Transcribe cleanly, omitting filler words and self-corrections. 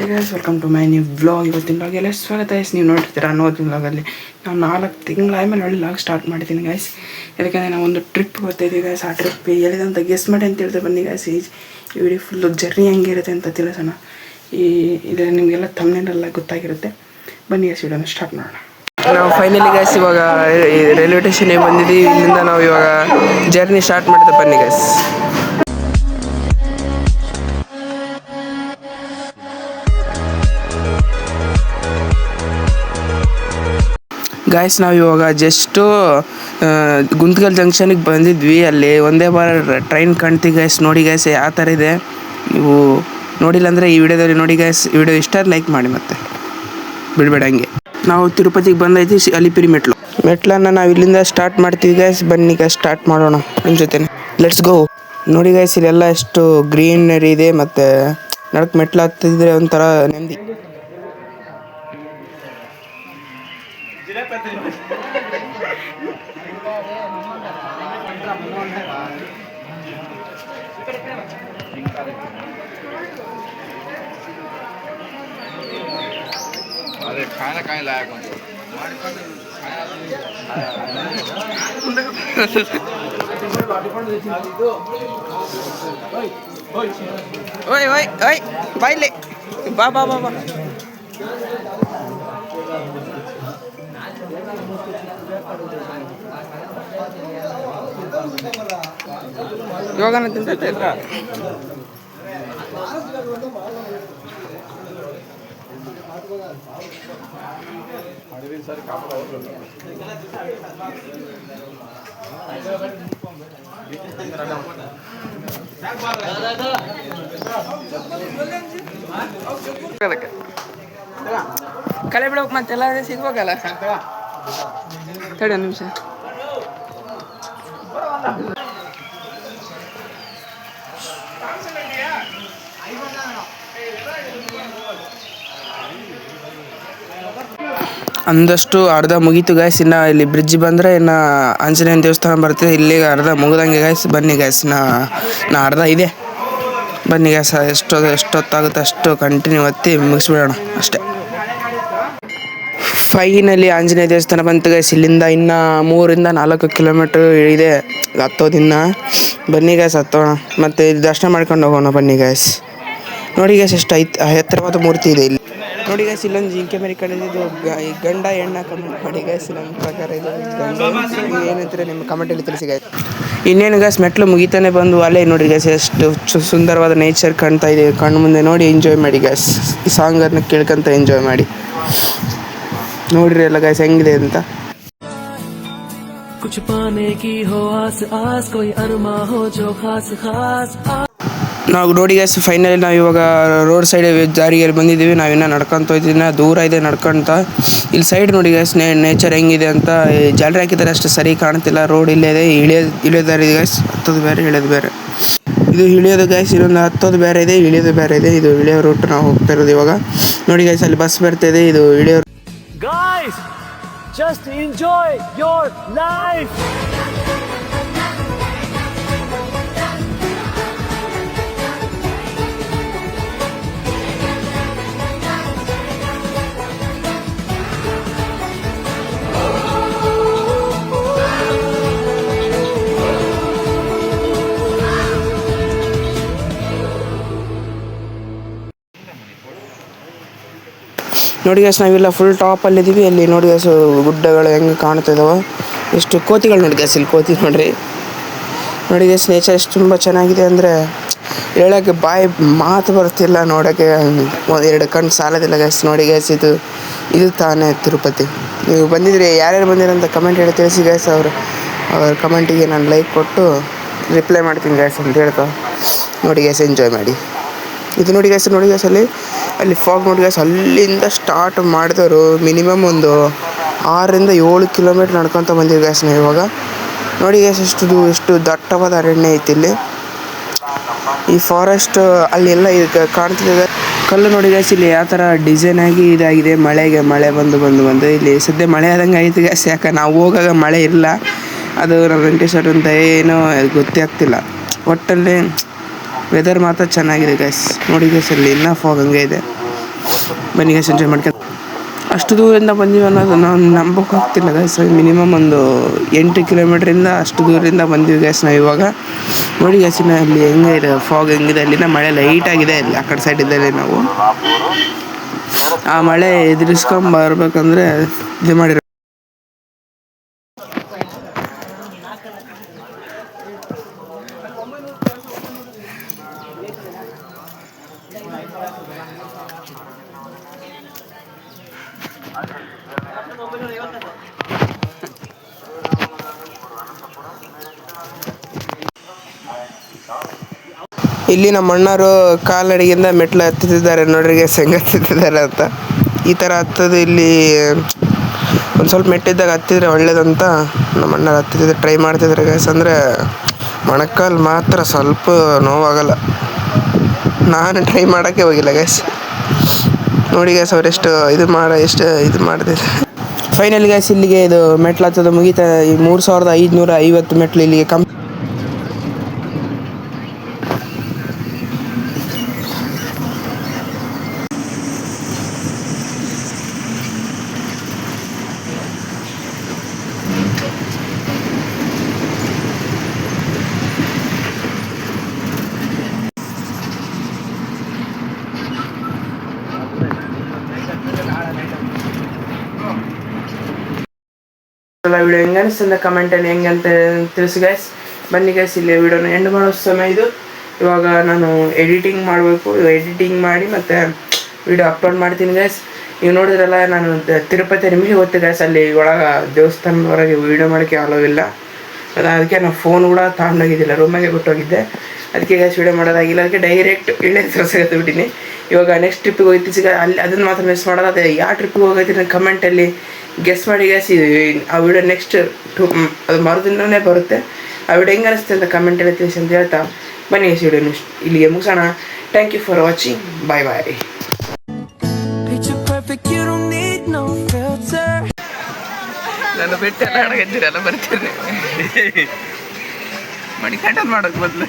Guys, welcome to my new vlog. ಇವತ್ತಿನ ವ್ಲಾಗೆಲ್ಲ ಸ್ವಾಗತ ಗೈಸ್. ನೀವು ನೋಡ್ತೀರಾ ಅನ್ನೋದು ವ್ಲಾಗಲ್ಲಿ ನಾವು 4 ತಿಂಗಳಾದ್ಮೇಲೆ ಒಳ್ಳೆ ವ್ಲಾಗ್ ಸ್ಟಾರ್ಟ್ ಮಾಡಿದ್ದೀನಿ ಗೈಸ್. ಯಾಕೆಂದರೆ ನಾವು ಒಂದು ಟ್ರಿಪ್ ಹೋಗ್ತಾಯಿದ್ದೀವಿ ಗೈಸ್. ಆ ಟ್ರಿಪ್ ಎಲ್ಲಿದಂತ ಗೆಸ್ ಮಾಡಿ ಅಂತ ಹೇಳ್ತಾ ಬನ್ನಿ ಗೈಸ್. ಈ ವಿಡಿಯೋ ಫುಲ್ಲು ಜರ್ನಿ ಹೆಂಗಿರುತ್ತೆ ಅಂತ ತಿಳಿಸೋಣ. ಇದರಲ್ಲಿ ನಿಮಗೆಲ್ಲ ಥಂಬ್ನೇಲೆಲ್ಲ ಗೊತ್ತಾಗಿರುತ್ತೆ. ಬನ್ನಿ ಗೈಸ್, ವಿಡಿಯೋನ ಸ್ಟಾರ್ಟ್ ಮಾಡೋಣ. ನಾವು ಫೈನಲಿ ಗೈಸ್ ಇವಾಗ ರೈಲ್ವೆ ಸ್ಟೇಷನ್ಗೆ ಬಂದಿದ್ದೀವಿ. ಇಲ್ಲಿಂದ ನಾವು ಇವಾಗ ಜರ್ನಿ ಸ್ಟಾರ್ಟ್ ಮಾಡ್ತಾ ಬನ್ನಿ ಗೈಸ್. ಗಾಯ್ಸ್, ನಾವು ಇವಾಗ ಜಸ್ಟು ಗುಂತಕಲ್ ಜಂಕ್ಷನಿಗೆ ಬಂದಿದ್ವಿ. ಅಲ್ಲಿ ಒಂದೇ ಬಾರ ಟ್ರೈನ್ ಕಾಣ್ತೀವಿ ಗಾಯ್ಸ್. ನೋಡಿ ಗಾಯ್ಸ್ ಯಾವ ಥರ ಇದೆ. ನೀವು ನೋಡಿಲ್ಲ ಅಂದರೆ ಈ ವಿಡಿಯೋದಲ್ಲಿ ನೋಡಿ ಗಾಯ್ಸ್. ವಿಡಿಯೋ ಇಷ್ಟ ಲೈಕ್ ಮಾಡಿ, ಮತ್ತೆ ಬಿಡಬೇಡ ಹಂಗೆ. ನಾವು ತಿರುಪತಿಗೆ ಬಂದೈತಿ ಅಲಿಪಿರಿ ಮೆಟ್ಲನ್ನು ನಾವು ಇಲ್ಲಿಂದ ಸ್ಟಾರ್ಟ್ ಮಾಡ್ತೀವಿ ಗಾಯ್ಸ್. ಬನ್ನಿ ಗಾಯ್ಸ್, ಸ್ಟಾರ್ಟ್ ಮಾಡೋಣ ನಿಮ್ಮ ಜೊತೆ. Let's go. ನೋಡಿ ಗಾಯ್ಸ್, ಇಲ್ಲೆಲ್ಲ ಎಷ್ಟು ಗ್ರೀನರಿ ಇದೆ. ಮತ್ತು ನಡಕ್ಕೆ ಮೆಟ್ಲು ಹತ್ತಿದ್ರೆ ಒಂಥರ ನೆಮ್ಮದಿ. अरे खाना कहीं लायक ओए ओए ओए भाई ले बा बा बा बा ಯೋಗನ ತಿಂತೈತೆ. ಕಲೆ ಬಿಡ್ಬೇಕು ಮತ್ತೆಲ್ಲ ಸಿಗ್ಬೇಕಲ್ಲ. ತಡಿ ಒಂದು ನಿಮಿಷ. ಅಂದಷ್ಟು ಅರ್ಧ ಮುಗೀತು ಗಾಯ್ಸ್. ಇನ್ನು ಇಲ್ಲಿ ಬ್ರಿಡ್ಜ್ ಬಂದರೆ ಇನ್ನು ಆಂಜನೇಯನ ದೇವಸ್ಥಾನ ಬರ್ತದೆ. ಇಲ್ಲಿಗೆ ಅರ್ಧ ಮುಗ್ದಂಗೆ ಗಾಯ್ಸ್. ಬನ್ನಿ ಗಾಯ್ಸ್, ನಾ ಅರ್ಧ ಇದೆ. ಬನ್ನಿ ಗಾಯ್ಸ್, ಎಷ್ಟೊತ್ತಾಗುತ್ತೆ ಅಷ್ಟು ಕಂಟಿನ್ಯೂ ಒತ್ತಿ ಮುಗಿಸ್ಬಿಡೋಣ ಅಷ್ಟೇ. ಫೈನಲಿ ಆಂಜನೇಯ ದೇವಸ್ಥಾನ ಬಂತು ಗಾಯ್ಸ್. ಇಲ್ಲಿಂದ ಇನ್ನು 3-4 ಕಿಲೋಮೀಟ್ರ್ ಇದೆ ಹತ್ತೋದಿನ್ನ. ಬನ್ನಿ ಗಾಯ್ಸ್, ಹತ್ತೋಣ. ಮತ್ತು ಇಲ್ಲಿ ದರ್ಶನ ಮಾಡ್ಕೊಂಡು ಹೋಗೋಣ. ಬನ್ನಿ ಗಾಯ್ಸ್. ನೋಡಿ ಗಾಯ್ಸ್, ಎಷ್ಟು ಎತ್ತರವಾದ ಮೂರ್ತಿ ಇದೆ ಇಲ್ಲಿ. ನೋಡಿ ಗಾಯ್ಸ್, ಇಲ್ಲೊಂದು ಜಿಂಕೆ ಮರಿ ಕಂಡಿದ್ದು ಈ ಗಂಡ ಹೆಣ್ಣ ಕಮೆಂಟ್ ಮಾಡಿ ಗಾಯ್ಸ್. ನಮ್ಮ ಪ್ರಕಾರ ಇದು ಗಂಡ ಏನಂತಾರೆ ನಿಮ್ಮ ಕಮೆಂಟಲ್ಲಿ ತಿಳಿಸಿ ಗಾಯ್ಸ್. ಇನ್ನೇನು ಗಾಯ್ಸ್, ಮೆಟ್ಲು ಮುಗಿತಾನೆ ಬಂದು ಅಲ್ಲೇ ನೋಡಿ ಗಾಯ್ಸ್ ಎಷ್ಟು ಸುಂದರವಾದ ನೇಚರ್ ಕಾಣ್ತಾ ಇದೆ ಕಣ್ಣು ಮುಂದೆ. ನೋಡಿ ಎಂಜಾಯ್ ಮಾಡಿ ಗಾಯ್ಸ್. ಈ ಸಾಂಗನ್ನು ಕೇಳ್ಕೊಂತ ಎಂಜಾಯ್ ಮಾಡಿ. ನೋಡ್ರಿ ಎಲ್ಲ ಗಾಯ್ಸ್ ಹೆಂಗಿದೆ ಅಂತ. ಕುछ पाने की हो आस आस कोई अरमा हो जो खास खास. ನಾವು ನೋಡಿ ಗಾಯ್ಸ್, ಫೈನಲಿ ನಾವು ಇವಾಗ ರೋಡ್ ಸೈಡ್ ದಾರಿಯಲ್ಲಿ ಬಂದಿದ್ದೀವಿ. ನಾವಿನ್ನ ನಡ್ಕೊತ ಹೋಗ್ತಿದ್ದೀವಿ. ದೂರ ಇದೆ ನಡ್ಕೊತ. ಇಲ್ಲಿ ಸೈಡ್ ನೋಡಿ ಗಾಯ್ಸ್ ನೇಚರ್ ಹೆಂಗಿದೆ ಅಂತ. ಜಾಲರಿ ಹಾಕಿದ್ದಾರೆ ಅಷ್ಟು ಸರಿ ಕಾಣ್ತಿಲ್ಲ. ರೋಡ್ ಇಲ್ಲೇ ಇದೆ. ಇಳಿಯೋ ದಾರಿ ಇದೆ ಗಾಯ್ಸ್. ಹತ್ತೋದು ಬೇರೆ ಇಳಿಯೋದು ಬೇರೆ. ಇದು ಇಳಿಯೋದು ಗಾಯ್ಸ್. ಇನ್ನೊಂದು ಹತ್ತೋದು ಬೇರೆ ಇದೆ, ಇಳಿಯೋದು ಬೇರೆ ಇದೆ. ಇದು ಇಳಿಯೋ ರೂಟ್ ನಾವು ಹೋಗ್ತಾ ಇರೋದು ಇವಾಗ. ನೋಡಿ ಗಾಯ್ಸ್, ಅಲ್ಲಿ ಬಸ್ ಬರ್ತಾ ಇದೆ. ಇದು ಇಳಿಯೋ. Guys, just enjoy your life. ನೋಡಿ ಗಾಯ್ಸ್, ನಾವೆಲ್ಲ ಫುಲ್ ಟಾಪಲ್ಲಿದ್ದೀವಿ. ಅಲ್ಲಿ ನೋಡಿ ಗಾಯ್ಸ್ ಗುಡ್ಡಗಳು ಹೆಂಗೆ ಕಾಣ್ತಾ ಇದ್ದಾವೆ. ಎಷ್ಟು ಕೋತಿಗಳು ನೋಡಿ ಗಾಯ್ಸ್. ಇಲ್ಲಿ ಕೋತಿ ನೋಡ್ರಿ. ನೋಡಿ ಗಾಯ್ಸ್, ನೇಚರ್ ಎಷ್ಟು ತುಂಬ ಚೆನ್ನಾಗಿದೆ ಅಂದರೆ ಹೇಳೋಕ್ಕೆ ಮಾತು ಬರ್ತಿಲ್ಲ. ನೋಡೋಕ್ಕೆ 1-2 ಕಣ್ಣು ಸಾಲೋದಿಲ್ಲ ಗಾಯ್ಸ್. ನೋಡಿ ಗಾಯ್ಸ್, ಇದು ತಾನೇ ತಿರುಪತಿ. ನೀವು ಬಂದಿದ್ರೆ ಯಾರ್ಯಾರು ಬಂದಿರಂತ ಕಮೆಂಟ್ ಹೇಳಿ ತಿಳಿಸಿ ಗಾಯ್ಸ್. ಅವ್ರ ಕಮೆಂಟಿಗೆ ನಾನು ಲೈಕ್ ಕೊಟ್ಟು ರಿಪ್ಲೈ ಮಾಡ್ತೀನಿ ಗಾಯ್ಸ್ ಅಂತ ಹೇಳ್ತಾ. ನೋಡಿ ಗಾಯ್ಸ್, ಎಂಜಾಯ್ ಮಾಡಿ. ಇದು ನೋಡಿ ಗಾಯ್ಸ್. ನೋಡಿ ಗಾಯ್ಸ್, ಅಲ್ಲಿ ಫಾಗ್ ನೋಡಿ ಗಾಯ್ಸ್. ಅಲ್ಲಿಂದ ಸ್ಟಾರ್ಟ್ ಮಾಡಿದವರು ಮಿನಿಮಮ್ ಒಂದು 6-7 ಕಿಲೋಮೀಟ್ರ್ ನಡ್ಕೊತ ಬಂದಿವಿ ಗಾಯ್ಸ್ ನಾವು ಇವಾಗ. ನೋಡಿ ಗಾಯ್ಸ್, ಎಷ್ಟು ದಟ್ಟವಾದ ಅರಣ್ಯ ಐತಿ ಇಲ್ಲಿ. ಈ ಫಾರೆಸ್ಟ್ ಅಲ್ಲೆಲ್ಲ ಈಗ ಕಾಣ್ತಿದೆ. ಕಲ್ಲು ನೋಡಿ ಗಾಯ್ಸ್, ಇಲ್ಲಿ ಯಾವ ಥರ ಡಿಸೈನ್ ಆಗಿ ಇದಾಗಿದೆ. ಮಳೆ ಬಂದು ಇಲ್ಲಿ ಸದ್ಯ ಮಳೆ ಆದಂಗೆ ಐತಿ ಗಾಯ್ಸ್. ಯಾಕೆ ನಾವು ಹೋಗಾಗ ಮಳೆ ಇಲ್ಲ. ಅದು ನಮ್ಮ ವೆಂಕಟೇಶ್ವರ ಅಂತ ಏನೋ ಗೊತ್ತೇ ಆಗ್ತಿಲ್ಲ. ಒಟ್ಟಲ್ಲಿ ವೆದರ್ ಮಾತ್ರ ಚೆನ್ನಾಗಿದೆ ಗೈಸ್. ನೋಡಿ ಗೈಸ್, ಅಲ್ಲಿ ಇನ್ನೂ ಫಾಗ್ ಹಂಗೆ ಇದೆ. ಬನ್ನಿ ಗೈಸ್ ಎಂಜಾಯ್ ಮಾಡ್ಕೊಂಡು. ಅಷ್ಟು ದೂರದಿಂದ ಬಂದೀವಿ ಅನ್ನೋದು ನಾವು ನಂಬೋಕೆ ಆಗ್ತಿಲ್ಲ ಗೈಸ್. ಮಿನಿಮಮ್ ಒಂದು 8 ಕಿಲೋಮೀಟ್ರಿಂದ ಅಷ್ಟು ದೂರದಿಂದ ಬಂದೀವಿ ಗೈಸ್ ನಾವು ಇವಾಗ. ನೋಡಿ ಗೈಸ್ ಇನ್ನು ಅಲ್ಲಿ ಹೆಂಗೆ ಇದೆ ಫಾಗ್ ಹೆಂಗಿದೆ, ಅಲ್ಲಿನ ಮಳೆ ಲೈಟಾಗಿದೆ ಅಲ್ಲಿ ಆ ಕಡೆ ಸೈಡಿದ್ದಲ್ಲಿ ನಾವು ಆ ಮಳೆ ಎದುರಿಸ್ಕೊಂಬರ್ಬೇಕಂದ್ರೆ ಇದು ಮಾಡಿರೋ. ಇಲ್ಲಿ ನಮ್ಮ ಅಣ್ಣವರು ಕಾಲ್ನಡಿಗೆಯಿಂದ ಮೆಟ್ಲು ಹತ್ತುತ್ತಿದ್ದಾರೆ ನೋಡ್ರಿ ಗೈಸ್ ಹೆಂಗೆ ಹತ್ತುತ್ತಿದ್ದಾರೆ ಅಂತ. ಈ ಥರ ಹತ್ತೋದು ಇಲ್ಲಿ ಒಂದು ಸ್ವಲ್ಪ ಮೆಟ್ಟಿದ್ದಾಗ ಹತ್ತಿದ್ರೆ ಒಳ್ಳೇದಂತ ನಮ್ಮ ಅಣ್ಣರು ಹತ್ತಿದ್ರೆ ಟ್ರೈ ಮಾಡ್ತಿದ್ದಾರೆ ಗೈಸ್. ಅಂದರೆ ಮೊಣಕಾಲು ಮಾತ್ರ ಸ್ವಲ್ಪ ನೋವಾಗಲ್ಲ. ನಾನು ಟ್ರೈ ಮಾಡೋಕ್ಕೆ ಹೋಗಿಲ್ಲ ಗೈಸ್. ನೋಡಿ ಗೈಸ್ ಅವರೆಷ್ಟು ಇದು ಮಾಡ್ತಿದ್ದಾರೆ. ಫೈನಲ್ ಗೈಸ್ ಇಲ್ಲಿಗೆ ಇದು ಮೆಟ್ಲು ಹತ್ತೋದು ಮುಗೀತಾ. ಈ 3550 ಮೆಟ್ಲು ಇಲ್ಲಿಗೆ ವಿಡಿಯೋ ಹೆಂಗೆ ಅನಿಸ್ತಂದ ಕಮೆಂಟಲ್ಲಿ ಹೆಂಗೆ ಅಂತ ತಿಳಿಸಿ ಗೈಸ್. ಬನ್ನಿ ಗೈಸ್ ಇಲ್ಲಿ ವಿಡಿಯೋನ ಎಂಡ್ ಮಾಡೋ ಸಮಯ ಇದು. ಇವಾಗ ನಾನು ಎಡಿಟಿಂಗ್ ಮಾಡಬೇಕು. ಎಡಿಟಿಂಗ್ ಮಾಡಿ ಮತ್ತು ವಿಡಿಯೋ ಅಪ್ಲೋಡ್ ಮಾಡ್ತೀನಿ ಗೈಸ್. ನೀವು ನೋಡಿದ್ರಲ್ಲ ನಾನು ತಿರುಪತಿ ನಿಮಗೆ ಗೊತ್ತು ಗೈಸ್, ಅಲ್ಲಿ ಒಳಗೆ ದೇವಸ್ಥಾನದವರೆಗೆ ವೀಡಿಯೋ ಮಾಡೋಕ್ಕೆ ಅಲೋ ಇಲ್ಲ. ಅದಕ್ಕೆ ನಾನು ಫೋನ್ ಕೂಡ ತಗೊಂಡೋಗಿದ್ದಿಲ್ಲ, ರೂಮಾಗೆ ಬಿಟ್ಟೋಗಿದ್ದೆ. ಅದಕ್ಕೆ ಗೈಸ್ ವೀಡಿಯೋ ಮಾಡೋದಾಗಿಲ್ಲ. ಅದಕ್ಕೆ ಡೈರೆಕ್ಟ್ ಇಲ್ಲೇ ತೋರಿಸಕ್ಕೆ ಬಿಟ್ಟಿನಿ. ಇವಾಗ ನೆಕ್ಸ್ಟ್ ಟ್ರಿಪ್ಪಿಗೆ ಹೋಗ್ತೀವಿ ಅಲ್ಲಿ ಅದನ್ನು ಮಾತ್ರ ಮಿಸ್ ಮಾಡೋದು. ಅದೇ ಯಾವ ಟ್ರಿಪ್ಪಿಗೆ ಹೋಗೈತಿ ಕಮೆಂಟಲ್ಲಿ ಗೆಸ್ ಮಾಡಿ ಗೈಸ್. ಆ ವಿಡಿಯೋ ನೆಕ್ಸ್ಟ್ ಅದು ಮರುದಿನವೇ ಬರುತ್ತೆ. ಆ ವಿಡಿಯೋ ಹೆಂಗೆ ಅನಿಸುತ್ತೆ ಅಂತ ಕಮೆಂಟಲ್ಲಿ ತಿಳಿಸಿ ಅಂತ ಹೇಳ್ತಾ ಬನ್ನಿ ಗೈಸ್ ವಿಡಿಯೋ ಇಲ್ಲಿಗೆ ಮುಗಿಸೋಣ. Thank you for watching. Bye bye. ನಾನು ಬೆಟ್ಟ ಎಲ್ಲ ಬರ್ತೀನಿ ಮಡಿ ಕಂಟೆಂಟ್ ಮಾಡೋಕೆ ಬದಲು.